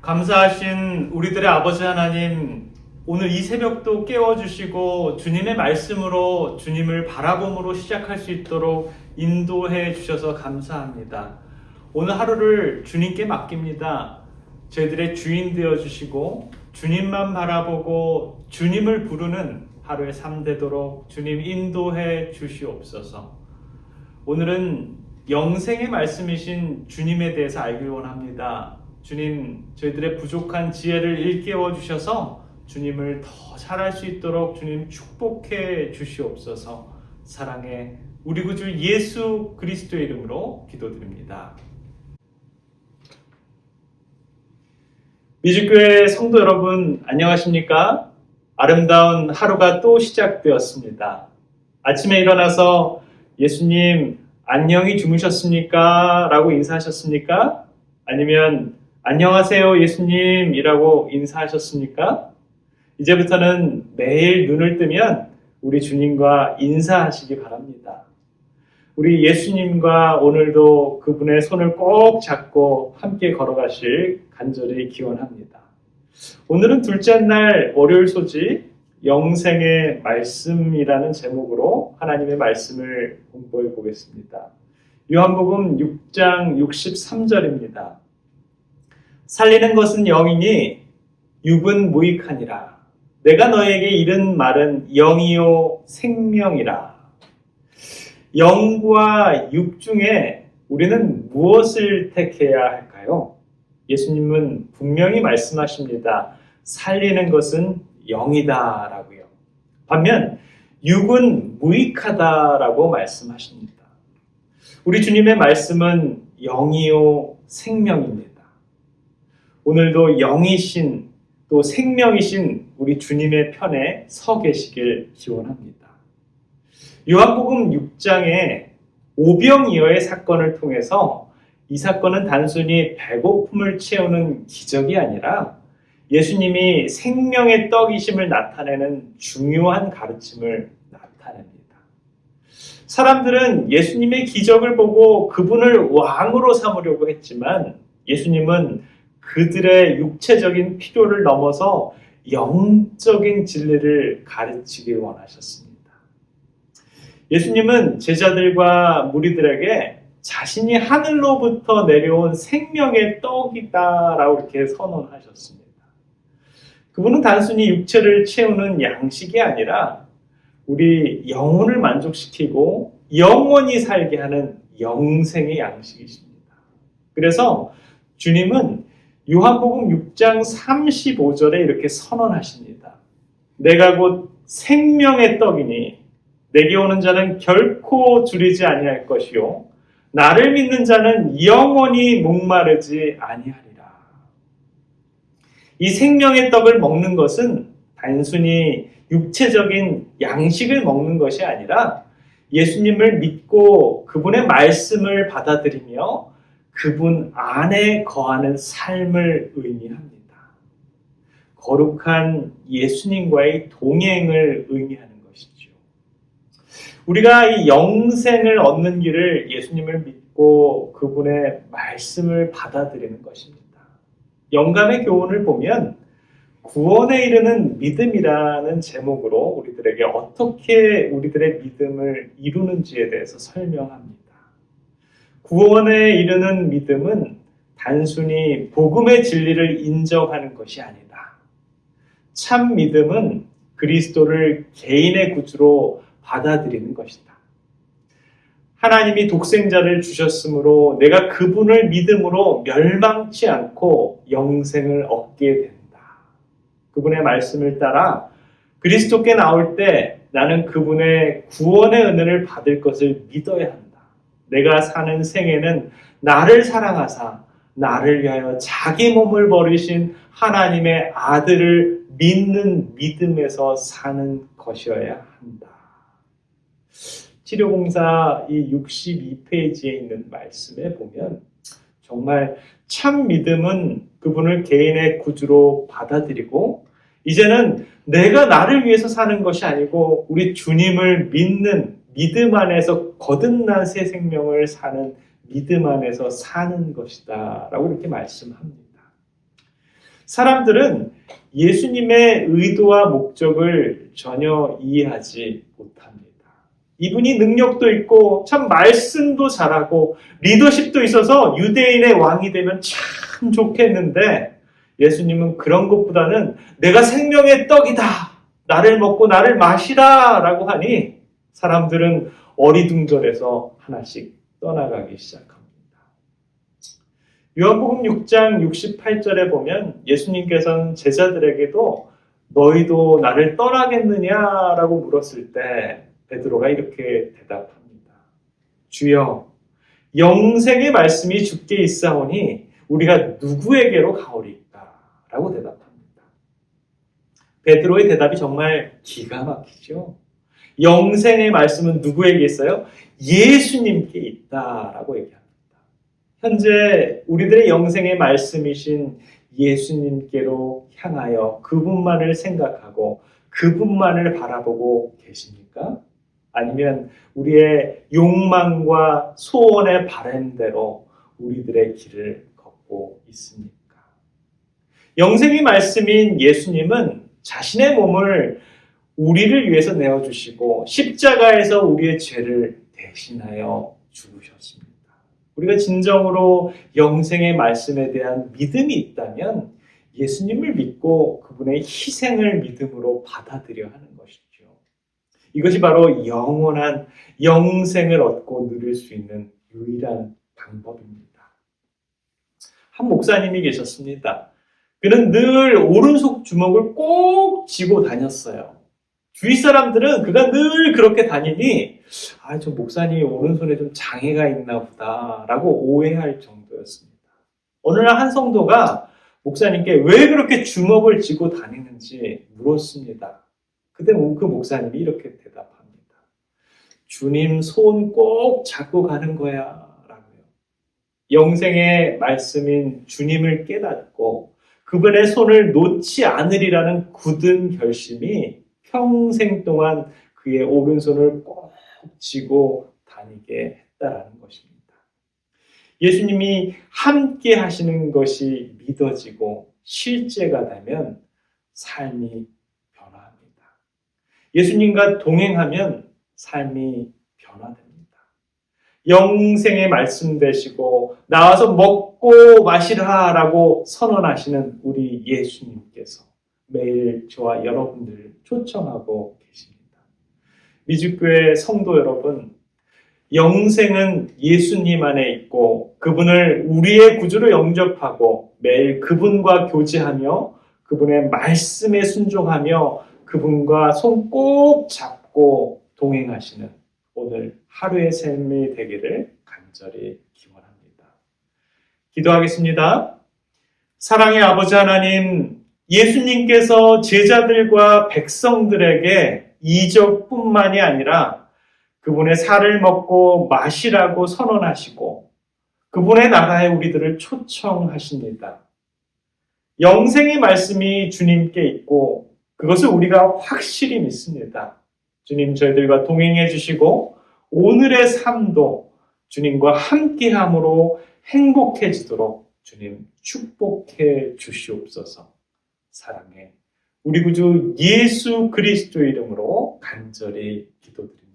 감사하신 우리들의 아버지 하나님, 오늘 이 새벽도 깨워주시고 주님의 말씀으로 주님을 바라봄으로 시작할 수 있도록 인도해 주셔서 감사합니다. 오늘 하루를 주님께 맡깁니다. 저희들의 주인 되어주시고 주님만 바라보고 주님을 부르는 하루의 삶 되도록 주님 인도해 주시옵소서. 오늘은 영생의 말씀이신 주님에 대해서 알길 원합니다. 주님, 저희들의 부족한 지혜를 일깨워 주셔서 주님을 더 잘할 수 있도록 주님 축복해 주시옵소서. 사랑해 우리 구주 예수 그리스도의 이름으로 기도드립니다. 미주교회 성도 여러분, 안녕하십니까? 아름다운 하루가 또 시작되었습니다. 아침에 일어나서 예수님 안녕히 주무셨습니까? 라고 인사하셨습니까? 아니면 안녕하세요 예수님이라고 인사하셨습니까? 이제부터는 매일 눈을 뜨면 우리 주님과 인사하시기 바랍니다. 우리 예수님과 오늘도 그분의 손을 꼭 잡고 함께 걸어가실 간절히 기원합니다. 오늘은 둘째 날 월요일 소식 영생의 말씀이라는 제목으로 하나님의 말씀을 공부해 보겠습니다. 요한복음 6장 63절입니다. 살리는 것은 영이니 육은 무익하니라. 내가 너에게 이른 말은 영이요 생명이라. 영과 육 중에 우리는 무엇을 택해야 할까요? 예수님은 분명히 말씀하십니다. 살리는 것은 영이다 라고요. 반면 육은 무익하다라고 말씀하십니다. 우리 주님의 말씀은 영이요 생명입니다. 오늘도 영이신 또 생명이신 우리 주님의 편에 서 계시길 기원합니다. 요한복음 6장의 오병이어의 사건을 통해서 이 사건은 단순히 배고픔을 채우는 기적이 아니라 예수님이 생명의 떡이심을 나타내는 중요한 가르침을 나타냅니다. 사람들은 예수님의 기적을 보고 그분을 왕으로 삼으려고 했지만 예수님은 그들의 육체적인 필요를 넘어서 영적인 진리를 가르치길 원하셨습니다. 예수님은 제자들과 무리들에게 자신이 하늘로부터 내려온 생명의 떡이다라고 이렇게 선언하셨습니다. 그분은 단순히 육체를 채우는 양식이 아니라 우리 영혼을 만족시키고 영원히 살게 하는 영생의 양식이십니다. 그래서 주님은 요한복음 6장 35절에 이렇게 선언하십니다. 내가 곧 생명의 떡이니 내게 오는 자는 결코 줄이지 아니할 것이요 나를 믿는 자는 영원히 목마르지 아니하리라. 이 생명의 떡을 먹는 것은 단순히 육체적인 양식을 먹는 것이 아니라 예수님을 믿고 그분의 말씀을 받아들이며 그분 안에 거하는 삶을 의미합니다. 거룩한 예수님과의 동행을 의미하는 것이죠. 우리가 이 영생을 얻는 길을 예수님을 믿고 그분의 말씀을 받아들이는 것입니다. 영감의 교훈을 보면 구원에 이르는 믿음이라는 제목으로 우리들에게 어떻게 우리들의 믿음을 이루는지에 대해서 설명합니다. 구원에 이르는 믿음은 단순히 복음의 진리를 인정하는 것이 아니다. 참 믿음은 그리스도를 개인의 구주로 받아들이는 것이다. 하나님이 독생자를 주셨으므로 내가 그분을 믿음으로 멸망치 않고 영생을 얻게 된다. 그분의 말씀을 따라 그리스도께 나올 때 나는 그분의 구원의 은혜를 받을 것을 믿어야 한다. 내가 사는 생애는 나를 사랑하사 나를 위하여 자기 몸을 버리신 하나님의 아들을 믿는 믿음에서 사는 것이어야 한다. 치료공사 이 62페이지에 있는 말씀에 보면 정말 참 믿음은 그분을 개인의 구주로 받아들이고 이제는 내가 나를 위해서 사는 것이 아니고 우리 주님을 믿는 믿음 안에서 거듭난 새 생명을 사는 믿음 안에서 사는 것이다 라고 이렇게 말씀합니다. 사람들은 예수님의 의도와 목적을 전혀 이해하지 못합니다. 이분이 능력도 있고 참 말씀도 잘하고 리더십도 있어서 유대인의 왕이 되면 참 좋겠는데 예수님은 그런 것보다는 내가 생명의 떡이다. 나를 먹고 나를 마시라 라고 하니 사람들은 어리둥절해서 하나씩 떠나가기 시작합니다. 요한복음 6장 68절에 보면 예수님께서는 제자들에게도 너희도 나를 떠나겠느냐라고 물었을 때 베드로가 이렇게 대답합니다. 주여, 영생의 말씀이 주께 있사오니 우리가 누구에게로 가오리까? 라고 대답합니다. 베드로의 대답이 정말 기가 막히죠. 영생의 말씀은 누구에게 있어요? 예수님께 있다라고 얘기합니다. 현재 우리들의 영생의 말씀이신 예수님께로 향하여 그분만을 생각하고 그분만을 바라보고 계십니까? 아니면 우리의 욕망과 소원의 바람대로 우리들의 길을 걷고 있습니까? 영생의 말씀인 예수님은 자신의 몸을 우리를 위해서 내어주시고 십자가에서 우리의 죄를 대신하여 죽으셨습니다. 우리가 진정으로 영생의 말씀에 대한 믿음이 있다면 예수님을 믿고 그분의 희생을 믿음으로 받아들여야 하는 것이죠. 이것이 바로 영원한 영생을 얻고 누릴 수 있는 유일한 방법입니다. 한 목사님이 계셨습니다. 그는 늘 오른손 주먹을 꼭 쥐고 다녔어요. 주위 사람들은 그가 늘 그렇게 다니니 저 목사님이 오른손에 좀 장애가 있나 보다 라고 오해할 정도였습니다. 어느 날 한 성도가 목사님께 왜 그렇게 주먹을 쥐고 다니는지 물었습니다. 그때 그 목사님이 이렇게 대답합니다. 주님 손 꼭 잡고 가는 거야 라고요. 영생의 말씀인 주님을 깨닫고 그분의 손을 놓지 않으리라는 굳은 결심이 평생 동안 그의 오른손을 꼭 쥐고 다니게 했다라는 것입니다. 예수님이 함께 하시는 것이 믿어지고 실제가 되면 삶이 변화합니다. 예수님과 동행하면 삶이 변화됩니다. 영생의 말씀 되시고 나와서 먹고 마시라라고 선언하시는 우리 예수님께서 매일 저와 여러분들을 초청하고 계십니다. 미주교회 성도 여러분, 영생은 예수님 안에 있고 그분을 우리의 구주로 영접하고 매일 그분과 교제하며 그분의 말씀에 순종하며 그분과 손 꼭 잡고 동행하시는 오늘 하루의 삶이 되기를 간절히 기원합니다. 기도하겠습니다. 사랑의 아버지 하나님, 예수님께서 제자들과 백성들에게 이적뿐만이 아니라 그분의 살을 먹고 마시라고 선언하시고 그분의 나라에 우리들을 초청하십니다. 영생의 말씀이 주님께 있고 그것을 우리가 확실히 믿습니다. 주님 저희들과 동행해 주시고 오늘의 삶도 주님과 함께함으로 행복해지도록 주님 축복해 주시옵소서. 사랑해 우리 구주 예수 그리스도 이름으로 간절히 기도드립니다.